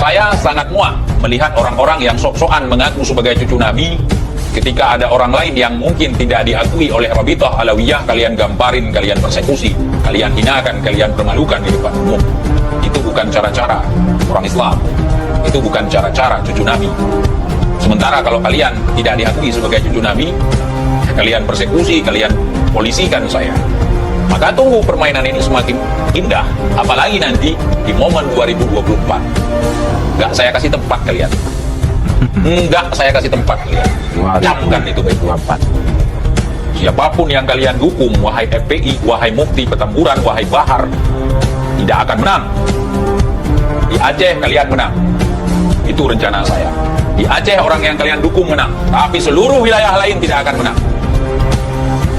Saya sangat muak melihat orang-orang yang sok-sokan mengaku sebagai cucu Nabi, ketika ada orang lain yang mungkin tidak diakui oleh Rabithah Alawiyah, kalian gamparin, kalian persekusi, kalian hinakan, kalian permalukan di depan umum. Itu bukan cara-cara orang Islam. Itu bukan cara-cara cucu Nabi. Sementara kalau kalian tidak diakui sebagai cucu Nabi, kalian persekusi, kalian polisikan saya. Maka tunggu permainan ini semakin indah. Apalagi nanti di momen 2024. Nggak saya kasih tempat kalian. Enggak saya kasih tempat kalian. Camkan itu baik-baik. Siapapun yang kalian dukung, wahai FPI, wahai Mufti Petamburan, wahai Bahar, tidak akan menang. Di Aceh kalian menang. Itu rencana saya. Di Aceh orang yang kalian dukung menang, tapi seluruh wilayah lain tidak akan menang.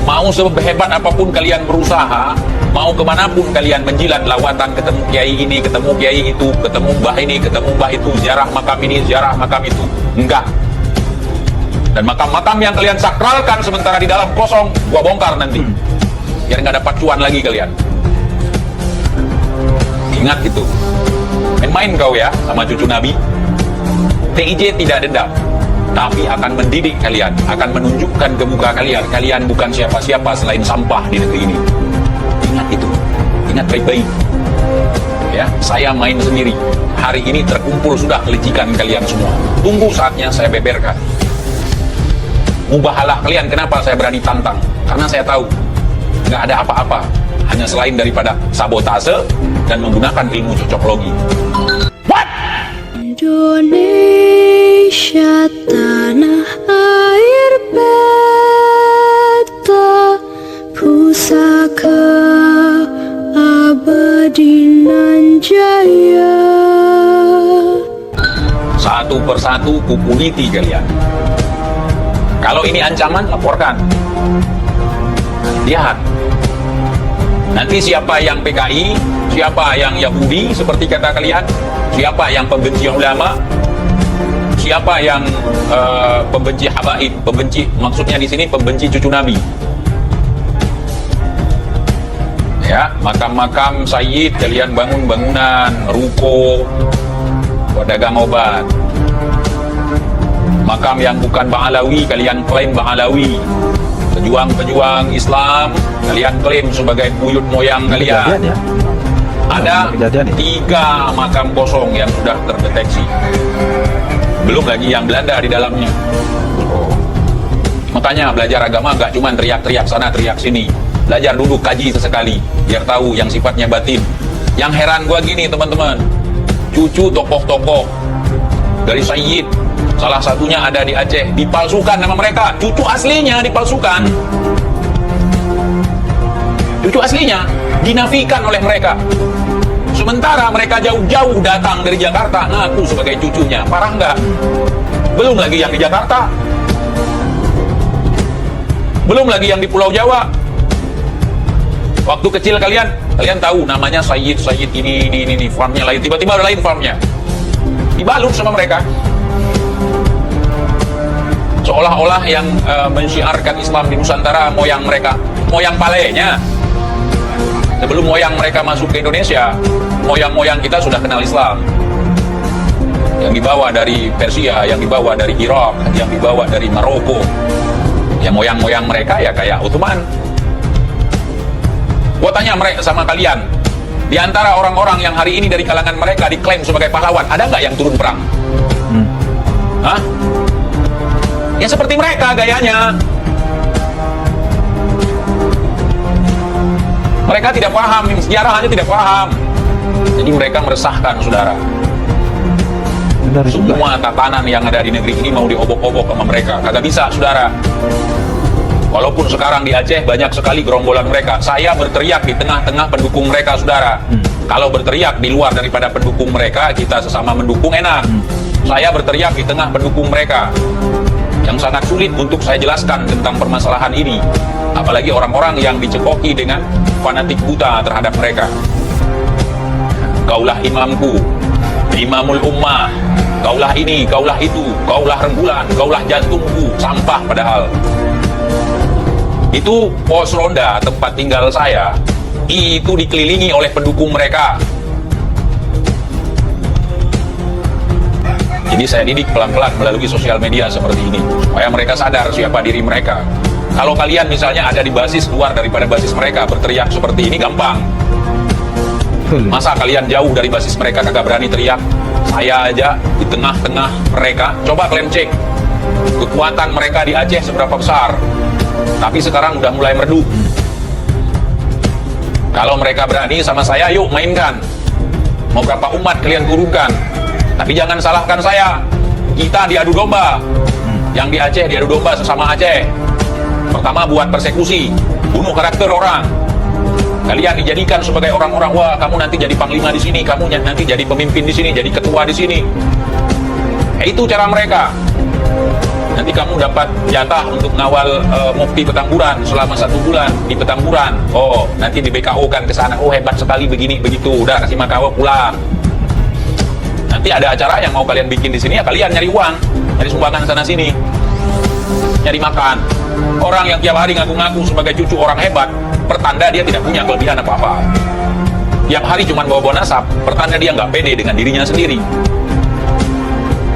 Mau sehebat apapun kalian berusaha, mau kemanapun kalian menjilat lawatan, ketemu kiai ini, ketemu kiai itu, ketemu mbah ini, ketemu mbah itu, ziarah makam ini, ziarah makam itu, enggak. Dan makam-makam yang kalian sakralkan sementara di dalam kosong, gua bongkar nanti, biar nggak dapat cuan lagi kalian. Ingat itu. Main-main kau ya sama cucu Nabi. TIJ tidak dendam, tapi akan mendidik kalian, akan menunjukkan ke muka kalian, kalian bukan siapa-siapa selain sampah di negeri ini. Ingat itu, ingat baik-baik. Ya, saya main sendiri. Hari ini terkumpul sudah kelicikan kalian semua. Tunggu saatnya saya beberkan. Mubahalah kalian, kenapa saya berani tantang? Karena saya tahu nggak ada apa-apa, hanya selain daripada sabotase dan menggunakan ilmu cocoklogi. Indonesia tanah air beta, pusaka abadi nan jaya. Satu persatu kukuliti kalian. Kalau ini ancaman, laporkan. Lihat. Nanti siapa yang PKI, siapa yang Yahudi seperti kata kalian, siapa yang pembenci ulama, siapa yang pembenci habaib, pembenci, maksudnya di sini pembenci cucu Nabi. Ya, makam-makam sayyid kalian bangun bangunan, ruko, pedagang obat. Makam yang bukan Ba'alawi kalian klaim Ba'alawi. Pejuang-pejuang Islam kalian klaim sebagai buyut moyang kalian. Ada 3 makam kosong yang sudah terdeteksi. Belum lagi yang Belanda di dalamnya. Makanya belajar agama nggak cuma teriak-teriak sana teriak sini. Belajar dulu, kaji sesekali biar tahu yang sifatnya batin. Yang heran gua gini teman-teman, cucu tokoh-tokoh dari Sayyid, salah satunya ada di Aceh, dipalsukan nama mereka. Cucu aslinya dipalsukan. Cucu aslinya dinafikan oleh mereka. Sementara mereka jauh-jauh datang dari Jakarta ngaku sebagai cucunya. Parah nggak? Belum lagi yang di Jakarta. Belum lagi yang di Pulau Jawa. Waktu kecil kalian tahu namanya Sayyid ini farmnya lain. Tiba-tiba ada lain farmnya. Dibalut sama mereka. Seolah-olah yang mensyiarkan Islam di Nusantara moyang mereka, moyang palenya. Sebelum moyang mereka masuk ke Indonesia, moyang-moyang kita sudah kenal Islam. Yang dibawa dari Persia, yang dibawa dari Irak, yang dibawa dari Maroko. Ya moyang-moyang mereka ya kayak Ottoman. Gua tanya mereka sama kalian, di antara orang-orang yang hari ini dari kalangan mereka diklaim sebagai pahlawan, ada nggak yang turun perang? Hah? Ya seperti mereka gayanya. Mereka tidak paham, sejarah aja tidak paham. Jadi mereka meresahkan, saudara. Semua tatanan yang ada di negeri ini mau diobok-obok sama mereka. Kagak bisa, saudara. Walaupun sekarang di Aceh banyak sekali gerombolan mereka. Saya berteriak di tengah-tengah pendukung mereka, saudara. Kalau berteriak di luar daripada pendukung mereka, kita sesama mendukung enak. Saya berteriak di tengah pendukung mereka. Yang sangat sulit untuk saya jelaskan tentang permasalahan ini. Apalagi orang-orang yang dicekoki dengan fanatik buta terhadap mereka. Kaulah imamku, imamul ummah, kaulah ini, kaulah itu, kaulah rembulan, kaulah jantungku, sampah padahal. Itu pos ronda tempat tinggal saya, itu dikelilingi oleh pendukung mereka. Ini saya didik pelan-pelan melalui sosial media seperti ini, supaya mereka sadar siapa diri mereka. Kalau kalian misalnya ada di basis luar daripada basis mereka, berteriak seperti ini gampang. Masa kalian jauh dari basis mereka kagak berani teriak? Saya aja di tengah-tengah mereka. Coba kalian cek kekuatan mereka di Aceh seberapa besar. Tapi sekarang udah mulai meredup. Kalau mereka berani sama saya, yuk mainkan. Mau berapa umat kalian turunkan. Tapi jangan salahkan saya. Kita diadu domba. Yang di Aceh diadu domba sesama Aceh. Pertama buat persekusi, bunuh karakter orang. Kalian dijadikan sebagai orang-orang, wah kamu nanti jadi panglima di sini, kamu nanti jadi pemimpin di sini, jadi ketua di sini. Itu cara mereka. Nanti kamu dapat jatah untuk ngawal mufti Petamburan selama 1 bulan di Petamburan. Oh, nanti di BKO kan ke sana. Oh, hebat sekali begini begitu. Udah kasih makawa pulang. Nanti ada acara yang mau kalian bikin di sini, ya kalian nyari uang, nyari sumbangan sana sini, nyari makan. Orang yang tiap hari ngaku-ngaku sebagai cucu orang hebat, pertanda dia tidak punya kelebihan apa-apa. Tiap hari cuma bawa-bawa nasab, pertanda dia nggak pede dengan dirinya sendiri.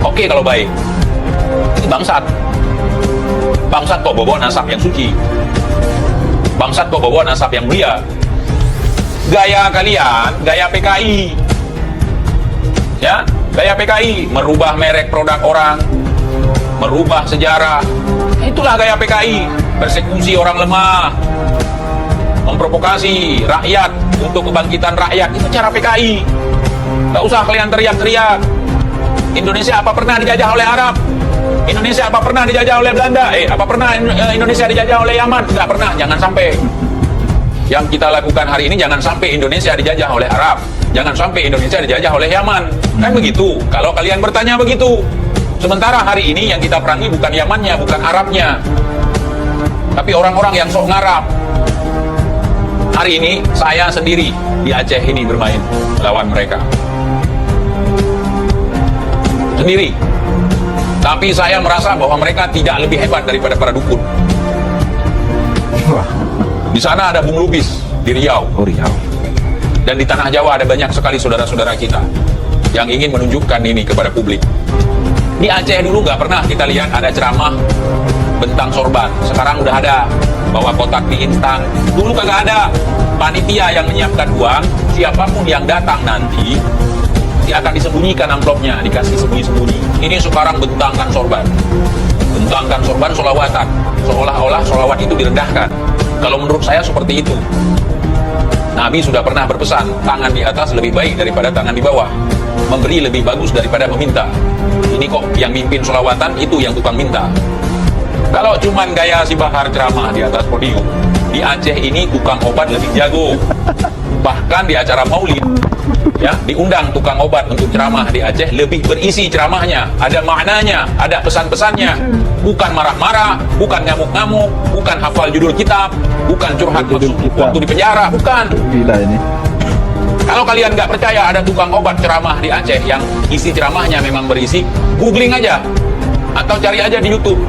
Oke kalau baik. Ini bangsat. Bangsat kok bawa nasab yang suci. Bangsat kok bawa nasab yang mulia. Gaya kalian, gaya PKI. Ya, gaya PKI, merubah merek produk orang, merubah sejarah. Itulah gaya PKI, persekusi orang lemah, memprovokasi rakyat untuk kebangkitan rakyat. Itu cara PKI. Gak usah kalian teriak-teriak. Indonesia apa pernah dijajah oleh Arab? Indonesia apa pernah dijajah oleh Belanda? Apa pernah Indonesia dijajah oleh Yaman? Tidak pernah, jangan sampai. Yang kita lakukan hari ini, jangan sampai Indonesia dijajah oleh Arab, jangan sampai Indonesia dijajah oleh Yaman. Kan begitu, kalau kalian bertanya begitu. Sementara hari ini yang kita perangi bukan Yamannya, bukan Arabnya, tapi orang-orang yang sok ngarap. Hari ini saya sendiri di Aceh ini bermain melawan mereka sendiri. Tapi saya merasa bahwa mereka tidak lebih hebat daripada para dukun. Di sana ada Bung Lubis di Riau. Oh, Riau. Dan di Tanah Jawa ada banyak sekali saudara-saudara kita yang ingin menunjukkan ini kepada publik. Di Aceh dulu nggak pernah kita lihat ada ceramah bentang sorban. Sekarang udah ada, bawa kotak mie instan. Dulu kagak ada. Panitia yang menyiapkan uang, siapapun yang datang nanti dia akan disembunyikan amplopnya, dikasih sembunyi-sembunyi. Ini sekarang bentangkan sorban. Bentangkan sorban solawatan. Seolah-olah solawat itu direndahkan. Kalau menurut saya seperti itu. Nabi sudah pernah berpesan, tangan di atas lebih baik daripada tangan di bawah. Memberi lebih bagus daripada meminta. Ini kok yang mimpin solawatan, itu yang tukang minta. Kalau cuman gaya si Bahar ceramah di atas podium, di Aceh ini tukang obat lebih jago. Bahkan di acara maulid, ya, diundang tukang obat untuk ceramah di Aceh, lebih berisi ceramahnya, ada maknanya, ada pesan-pesannya, bukan marah-marah, bukan ngamuk-ngamuk, bukan hafal judul kitab, bukan curhat waktu di penjara, bukan. Gila ini. Kalau kalian nggak percaya ada tukang obat ceramah di Aceh yang isi ceramahnya memang berisi, googling aja atau cari aja di YouTube.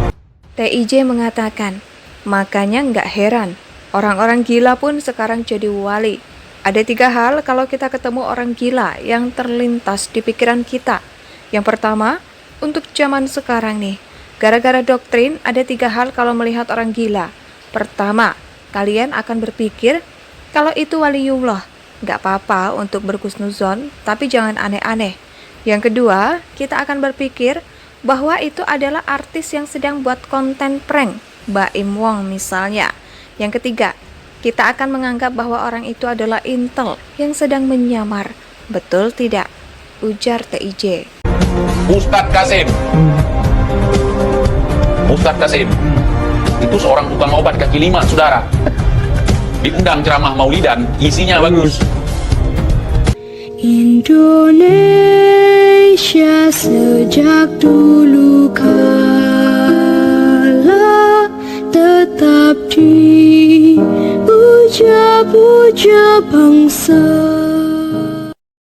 TIJ mengatakan, makanya nggak heran orang-orang gila pun sekarang jadi wali. Ada 3 hal kalau kita ketemu orang gila yang terlintas di pikiran kita. Yang pertama, untuk zaman sekarang nih, gara-gara doktrin ada 3 hal kalau melihat orang gila. Pertama, kalian akan berpikir kalau itu waliullah. Nggak apa-apa untuk berhusnuzon, tapi jangan aneh-aneh. Yang kedua, kita akan berpikir bahwa itu adalah artis yang sedang buat konten prank, Baim Wong misalnya. Yang ketiga, kita akan menganggap bahwa orang itu adalah intel yang sedang menyamar. Betul tidak? Ujar TIJ. Ustadz Kasim. Ustadz Kasim itu seorang tukang obat kaki 5, saudara. Diundang ceramah maulidan, isinya bagus. Indonesia sejak dulu kala tetap dipuja-puja bangsa.